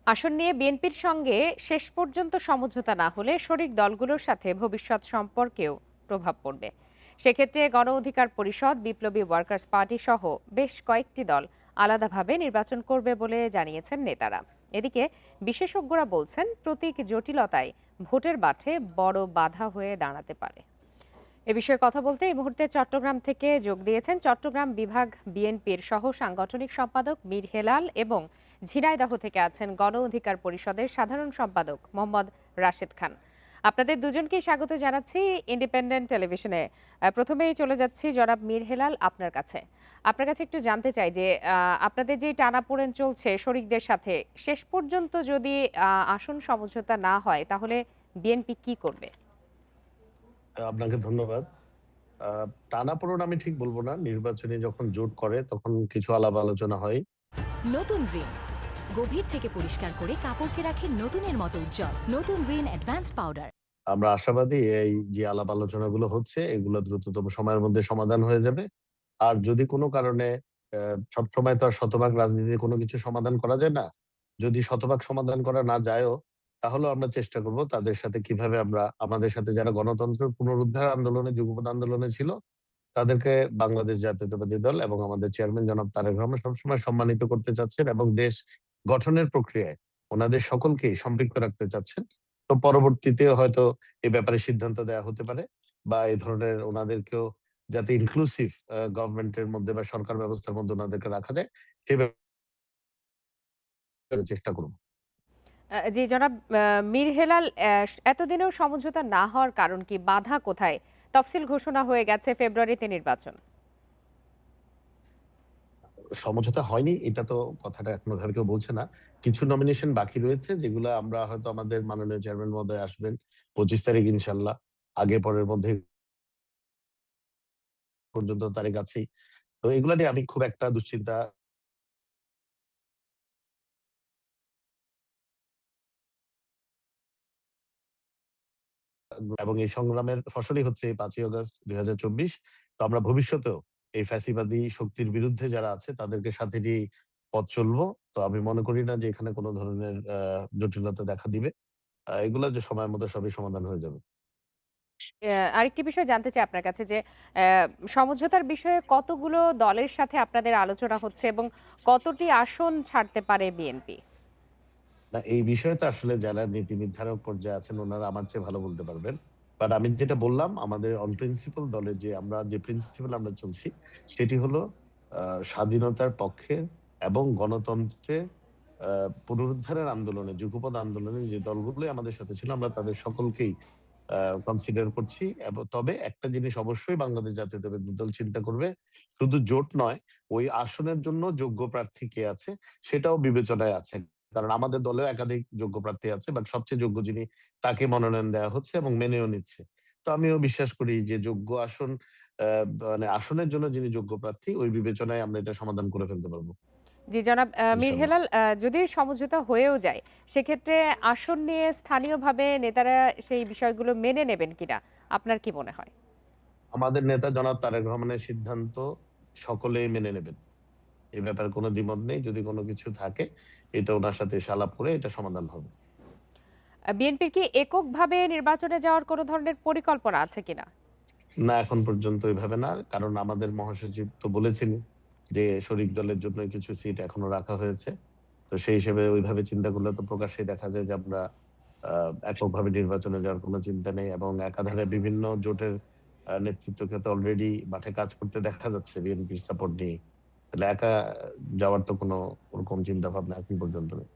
আসন নিয়ে বিএনপির সঙ্গে শেষ পর্যন্ত সমঝোতা না হলে শরিক দলগুলোর সাথে ভবিষ্যৎ সম্পর্কেও প্রভাব পড়বে। সেক্ষেত্রে গণ অধিকার পরিষদ, বিপ্লবী ওয়ার্কার্স পার্টি সহ বেশ কয়েকটি দল আলাদাভাবে নির্বাচন করবে বলে জানিয়েছেন নেতারা। এদিকে বিশেষজ্ঞরা বলছেন প্রতীক জটিলতায় ভোটের মাঠে বড় বাধা হয়ে দাঁড়াতে পারে। এ বিষয়ে কথা বলতে এই মুহূর্তে চট্টগ্রাম থেকে যোগ দিয়েছেন চট্টগ্রাম বিভাগ বিএনপির সহ সাংগঠনিক সম্পাদক মীর হেলাল এবং ঝিনাইদহ থেকে আছেন গণ অধিকার পরিষদের সাধারণ সম্পাদক মোহাম্মদ রাশেদ খান। আপনাদের দুজনকেই স্বাগত জানাচ্ছি ইন্ডিপেন্ডেন্ট টেলিভিশনে। প্রথমেই চলে যাচ্ছি জনাব মীর হেলাল, আপনার কাছে। আপনার কাছে একটু জানতে চাই যে আপনাদের যে টানাপোড়েন চলছে শরিকদের সাথে, শেষ পর্যন্ত যদি আসন সমঝোতা না হয় তাহলে বিএনপি কি করবে? আপনাকে ধন্যবাদ। আ টানাপোড়েন আমি ঠিক বলব না। নির্বাচনে যখন জোট করে তখন কিছু আলাপ আলোচনা হয়। নতুন রিন গভীর থেকে পরিষ্কার করে কাপড়কে রাখে নতুনের মতো উজ্জ্বল। নতুন রিন অ্যাডভান্স পাউডার। আমরা আশাবাদী এই যে আলাপ আলোচনাগুলো হচ্ছে এগুলো দ্রুততম সময়ের মধ্যে সমাধান হয়ে যাবে। আর যদি কোনো কারণে সবসময় তো আর শতভাগ রাজনীতিতে কোনো কিছু সমাধান করা যায় না। যদি শতভাগ সমাধান করা না যায়ও, তাহলেও আমরা চেষ্টা করব তাদের সাথে কিভাবে আমরা আমাদের সাথে যারা গণতন্ত্রের পুনরুদ্ধার আন্দোলনে, যুগপৎ আন্দোলনে ছিল, তাদেরকে বাংলাদেশ জাতীয়তাবাদী দল এবং আমাদের চেয়ারম্যান জনাব তারেক রহমান সবসময় সম্মানিত করতে চাচ্ছেন এবং দেশ গঠনের প্রক্রিয়ায় উনাদের সকলকেই সম্পৃক্ত রাখতে চাচ্ছেন। তো পরবর্তীতে হয়তো এ ব্যাপারে সিদ্ধান্ত দেয়া হতে পারে বা এই ধরনের উনাদেরকেও যাতে ইনক্লুসিভ গভর্নমেন্টের মধ্যে বা সরকার ব্যবস্থার মধ্যে উনাদেরকে রাখা যায়, সে ব্যাপারে চেষ্টা করব। জি জনাব মীর হেলাল, এতদিনেও সমঝোতা না হওয়ার কারণ কি? বাধা কোথায়? তফসিল ঘোষণা হয়ে গেছে, ফেব্রুয়ারিতে নির্বাচন। সমঝোতা হয়নি এটা তো কথাটা এখনো ঘরে কেউ বলছে না। কিছু নমিনেশন বাকি রয়েছে যেগুলা আমরা হয়তো আমাদের মাননীয় চেয়ারম্যান মহোদয় আসবেন ২৫ তারিখ ইনশাআল্লাহ। আগে পরের মধ্যে পর্যন্ত তারিখ আছেই। তো এগুলা নিয়ে আমি খুব একটা দুশ্চিন্তা এবং এই সংগ্রামের ফসলই হচ্ছে এই ৫ই আগস্ট ২০২৪। তো আমরা ভবিষ্যতেও এই ফ্যাসিবাদী শক্তির বিরুদ্ধে যারা আছে তাদেরকে সাথে নিয়েই পথ চলবো। তো আমি মনে করি না যে এখানে কোন ধরনের জটিলতা দেখা দিবে। এগুলা যে সময়ের মধ্যে সবই সমাধান হয়ে যাবে। আরেকটি বিষয় জানতে চাই আপনার কাছে যে সমঝোতার বিষয়ে কতগুলো দলের সাথে আপনাদের আলোচনা হচ্ছে এবং কতটি আসন ছাড়তে পারে বিএনপি? না এই বিষয়ে তো আসলে যারা নীতি নির্ধারক পর্যায়ে আছেন উনারা আমার চেয়ে ভালো বলতে পারবেন। বাট আমি যেটা বললাম আমাদের অন প্রিন্সিপাল দলে যে আমরা যে প্রিন্সিপাল আমরা চলছি সেটি হলো আ স্বাধীনতার পক্ষে এবং গণতন্ত্রের আ পুনরুদ্ধারের আন্দোলনে, যুগপৎ আন্দোলনে যে দলগুলোই আমাদের সাথে ছিল আমরা তাদের সকলকেই আ কনসিডার করছি তবে একটা জিনিস অবশ্যই বাংলাদেশ জাতীয়তাবাদী দল চিন্তা করবে, শুধু জোট নয়, ওই আসনের জন্য যোগ্য প্রার্থী কে আছে সেটাও বিবেচনায় আছে। কারণ আমাদের দলেও একাধিক যোগ্য প্রার্থী আছে। বাট সবচেয়ে যোগ্য যিনি তাকে মনোনয়ন দেওয়া হচ্ছে এবং মেনেও নিচ্ছে। তো আমিও বিশ্বাস করি যে যোগ্য আসন আ মানে আসনের জন্য যিনি যোগ্য প্রার্থী ওই বিবেচনায় আমরা এটা সমাধান করে ফেলতে পারব। জি জনাব মীর ইনশাআল্লাহ। হেলাল, যদি সমঝোতা হয়েও যায় সেক্ষেত্রে আসন নিয়ে স্থানীয়ভাবে নেতারা সেই বিষয়গুলো মেনে নেবেন কিনা আপনার কি মনে হয়? আমাদের নেতা জনাব তারেক রহমানের সিদ্ধান্ত সকলেই মেনে নেবেন। এ ব্যাপারে কোন দ্বিমত নেই। যদি কোন কিছু থাকে এটা উনার সাথে এসে আলাপ করে এটা সমাধান হবে। বিএনপির কি এককভাবে নির্বাচনে যাওয়ার কোনো ধরনের পরিকল্পনা আছে কিনা? না এখন পর্যন্ত এভাবে না। কারণ আমাদের মহাসচিব তো বলেছেনই যে শরিক দলের জন্য কিছু সিট এখনো রাখা হয়েছে। তো সেই হিসেবে ওইভাবে চিন্তা করলে তো প্রকাশ্যেই দেখা যায় যে আমরা আ এককভাবে নির্বাচনে যাওয়ার কোন চিন্তা নেই এবং একাধারে বিভিন্ন জোটের নেতৃত্বকে তো অলরেডি মাঠে কাজ করতে দেখা যাচ্ছে বিএনপির সাপোর্ট নিয়ে। তাহলে একা যাওয়ার তো কোনো ওরকম চিন্তা ভাবনা এখন পর্যন্ত নেই।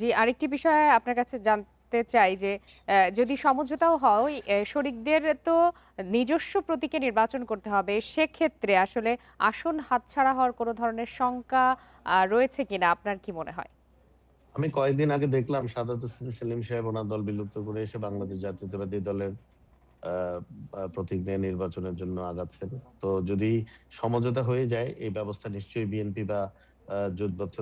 জি, আরেকটি বিষয় আপনার কাছে জানতে চাই যে যদি সমঝোতাও হয়, শরিকদের তো নিজস্ব প্রতীকে নির্বাচন করতে হবে। সেক্ষেত্রে আসলে আসন হাতছাড়া হওয়ার কোনো ধরনের শঙ্কা রয়েছে কিনা আপনার কি মনে হয়? আমি কয়েকদিন আগে দেখলাম সাদাত হোসেন সেলিম সাহেব ওনার দল বিলুপ্ত করে এসে বাংলাদেশ জাতীয়তাবাদী দলের আ আ প্রতীক নিয়ে নির্বাচনের জন্য আগাচ্ছেন। তো যদি সমঝোতা হয়ে যায় এই ব্যবস্থা নিশ্চয়ই বিএনপি বা জোটবদ্ধ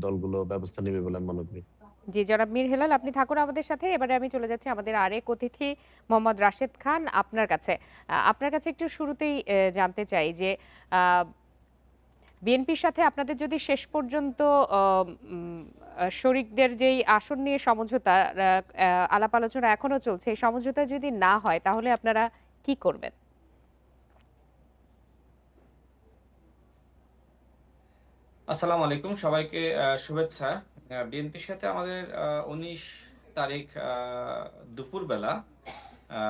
দলগুলো ব্যবস্থা নিবে বলে আমি মনে করি। জি, জনাব মীর হেলাল, আপনি থাকুন আমাদের সাথে। এবারে আমি চলে যাচ্ছি আমাদের আরেক অতিথি মোহাম্মদ রাশেদ খান আপনার কাছে। আপনার কাছে একটু শুরুতেই জানতে চাই যে আ বিএনপির সাথে আপনাদের যদি শেষ পর্যন্ত শরিকদের যেই আসন নিয়ে সমঝোতা আলাপ আলোচনা এখনো চলছে, এই সমঝোতা যদি না হয় তাহলে আপনারা কি করবেন? আসসালামু আলাইকুম সবাইকে শুভেচ্ছা। বিএনপির সাথে আমাদের ১৯ তারিখ দুপুরবেলা আ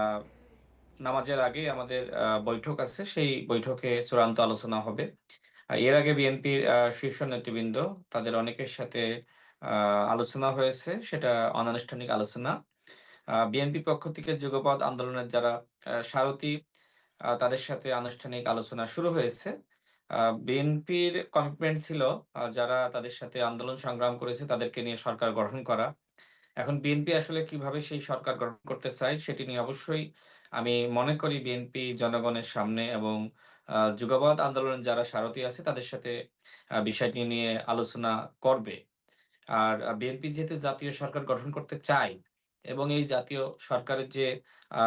নামাজের আগে আমাদের বৈঠক আছে। সেই বৈঠকে চূড়ান্ত আলোচনা হবে। এর আগে বিএনপির শীর্ষ নেতৃবৃন্দ তাদের অনেকের সাথে আ আলোচনা হয়েছে। সেটা অনানুষ্ঠানিক আলোচনা। বিএনপির পক্ষ থেকে যুগপৎ আন্দোলনের যারা সারথি তাদের সাথে আনুষ্ঠানিক আলোচনা শুরু হয়েছে। বিএনপির কমিটমেন্ট ছিল যারা তাদের সাথে আন্দোলন সংগ্রাম করেছে তাদেরকে নিয়ে সরকার গঠন করা। এখন বিএনপি আসলে কিভাবে সেই সরকার গঠন করতে চায় সেটি নিয়ে অবশ্যই আমি মনে করি বিএনপি জনগণের সামনে এবং যুগপৎ আন্দোলনের যারা সারথি আছে তাদের সাথে বিষয়টি নিয়ে আলোচনা করবে। আর বিএনপি যেহেতু জাতীয় সরকার গঠন করতে চায় এবং এই জাতীয় সরকারের যে আ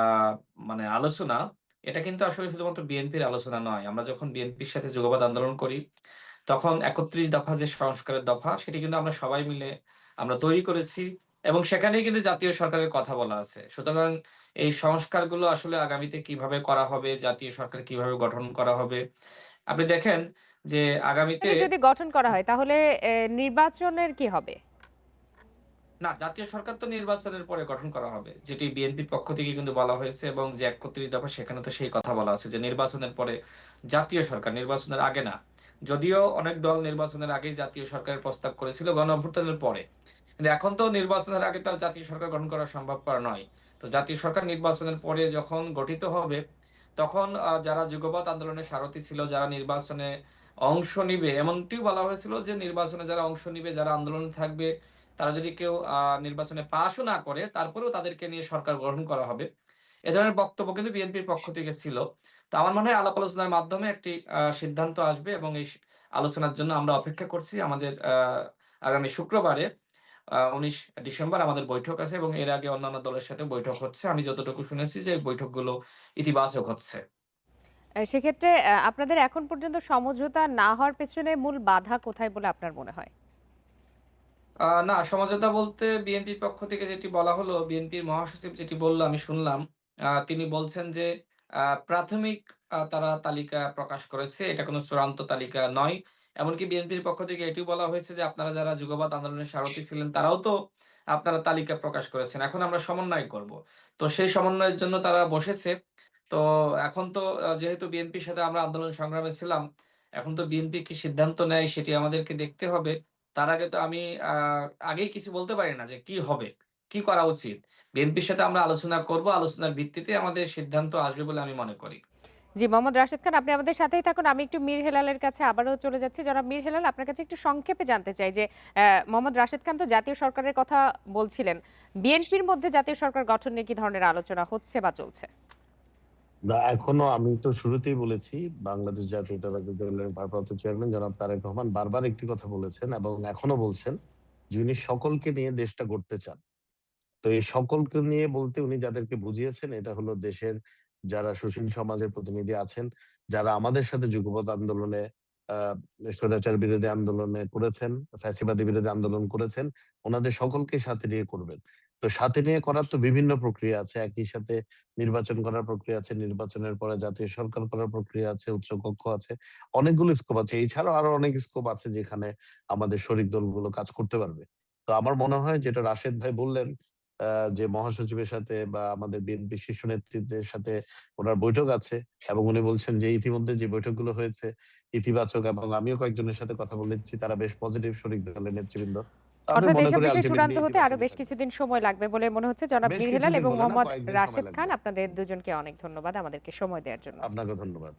মানে আলোচনা, এটা কিন্তু আসলে শুধুমাত্র বিএনপির আলোচনা নয়। আমরা যখন বিএনপির সাথে যুগপৎ আন্দোলন করি, তখন ৩১ দফা যে সংস্কারের দফা, সেটি কিন্তু আমরা সবাই মিলে আমরা তৈরি করেছি এবং সেখানেই কিন্তু জাতীয় সরকারের কথা বলা আছে। সুতরাং এই সংস্কারগুলো আসলে আগামীতে কিভাবে করা হবে, জাতীয় সরকার কিভাবে গঠন করা হবে। আপনি দেখেন যে আগামীতে যদি গঠন করা হয় তাহলে নির্বাচনের কি হবে? না, জাতীয় সরকার তো নির্বাচনের পরে গঠন করা হবে। যেটি বিএনপির পক্ষ থেকে কিন্তু বলা হয়েছে এবং যে ৩১ দফা সেখানে তো সেই কথা বলা আছে যে নির্বাচনের পরে জাতীয় সরকার, নির্বাচনের আগে না। যদিও অনেক দল নির্বাচনের আগেই জাতীয় সরকারের প্রস্তাব করেছিল গণঅভ্যুত্থানের পরে। কিন্তু এখন তো নির্বাচনের আগে তো আর জাতীয় সরকার গঠন করা সম্ভবপর নয়। তো জাতীয় সরকার নির্বাচনের পরে যখন গঠিত হবে, তখন যারা যুগপৎ আন্দোলনের সারথি ছিল, যারা নির্বাচনে অংশ নিবে, এমনটিও বলা হয়েছিল যে নির্বাচনে যারা অংশ নিবে, যারা আন্দোলনে থাকবে তারা যদি কেউ নির্বাচনে পাসও না করে তারপরেও তাদেরকে নিয়ে সরকার গঠন করা হবে। এ ধরনের বক্তব্য কিন্তু বিএনপির পক্ষ থেকে ছিল। তো আমার মনে হয় আলাপ আলোচনার মাধ্যমে একটি সিদ্ধান্ত আসবে এবং এই আলোচনার জন্য আমরা অপেক্ষা করছি। আমাদের আগামী শুক্রবারে ১৯ ডিসেম্বর আমাদের বৈঠক আছে এবং এর আগে অন্যান্য দলের সাথে বৈঠক হচ্ছে। আমি যতটুকু শুনেছি যে এই বৈঠকগুলো ইতিবাচক হচ্ছে। সেক্ষেত্রে আপনাদের এখন পর্যন্ত সমঝোতা না হওয়ার পেছনে মূল বাধা কোথায় বলে আপনার মনে হয়? না, সমঝোতা বলতে বিএনপির পক্ষ থেকে যেটি বলা হলো, বিএনপির মহাসচিব যেটি বলল আমি শুনলাম। তিনি বলছেন যে প্রাথমিক তারা তালিকা প্রকাশ করেছে। এটা কোনো চূড়ান্ত তালিকা নয়। এমনকি বিএনপির পক্ষ থেকে এটিও বলা হয়েছে যে আপনারা যারা যুগপৎ আন্দোলনের সারথি ছিলেন তারাও তো আপনারা তালিকা প্রকাশ করেছেন। এখন আমরা সমন্বয় করব। তো সেই সমন্বয়ের জন্য তারা বসেছে। তো এখন তো যেহেতু বিএনপির সাথে আমরা আন্দোলন সংগ্রামে ছিলাম, এখন তো বিএনপি কি সিদ্ধান্ত নেয় সেটি আমাদেরকে দেখতে হবে। তার আগে তো আমি আ আগেই কিছু বলতে পারি না যে কি হবে, কি করা উচিত। বিএনপির সাথে আমরা আলোচনা করব। আলোচনার ভিত্তিতে আমাদের সিদ্ধান্ত আসবে বলে আমি মনে করি। জি, মোহাম্মদ রাশেদ খান, আপনি আমাদের সাথেই থাকুন। আমি একটু মীর হেলালের কাছে আবারও চলে যাচ্ছি। জনাব মীর হেলাল, আপনার কাছে একটু সংক্ষেপে জানতে চাই যে মোহাম্মদ রাশেদ খান তো জাতীয় সরকারের কথা বলছিলেন। বিএনপির মধ্যে জাতীয় সরকার গঠন নিয়ে কি ধরনের আলোচনা হচ্ছে বা চলছে? না, এখনো আমি তো শুরুতেই বলেছি, বাংলাদেশ জাতীয়তাবাদী দলের ভারপ্রাপ্ত চেয়ারম্যান জনাব তারেক রহমান বারবার একটি কথা বলেছেন এবং এখনো বলছেন যে উনি সকলকে নিয়ে দেশটা গড়তে চান। তো এই সকলকে নিয়ে বলতে উনি যাদেরকে বুঝিয়েছেন এটা হলো দেশের যারা সুশীল সমাজের প্রতিনিধি আছেন, যারা আমাদের সাথে যুগপৎ আন্দোলনে স্বৈরাচার বিরোধী আন্দোলনে করেছেন, ফ্যাসিবাদী বিরোধী আন্দোলন করেছেন, ওনাদের সকলকে সাথে নিয়ে করবেন। তো সাথে নিয়ে করার তো বিভিন্ন প্রক্রিয়া আছে। একই সাথে নির্বাচন করার প্রক্রিয়া আছে, নির্বাচনের পরে জাতীয় সরকার করার প্রক্রিয়া আছে, উচ্চকক্ষ আছে। অনেকগুলো স্কোপ আছে। এছাড়াও আরো অনেক স্কোপ আছে যেখানে আমাদের শরিক দলগুলো কাজ করতে পারবে। তো আমার মনে হয় যেটা রাশেদ ভাই বললেন যে মহাসচিবের সাথে বা আমাদের বিএনপি শীর্ষ নেতৃত্বের সাথে ওনার বৈঠক আছে এবং উনি বলছেন যে ইতিমধ্যে যে বৈঠকগুলো হয়েছে ইতিবাচক এবং আমিও কয়েকজনের সাথে কথা বলেছি তারা বেশ পজিটিভ শরিক দলের নেতৃবৃন্দ। তো আমি অর্থাৎ মনে এসব করি বিষয় আলটিমেটলি চূড়ান্ত হতে আরো ইতিবাচকই বেশ থাকবে। কিছুদিন সময় লাগবে বলে মনে হচ্ছে। জনাব বেশ মীর হেলাল কিছুদিন এবং বলে না, মোহাম্মদ কয়েকদিন সময় রাশেদ লাগবে। খান, আপনাদের দুজনকে অনেক ধন্যবাদ আমাদেরকে সময় দেওয়ার জন্য। আপনাকে ধন্যবাদ।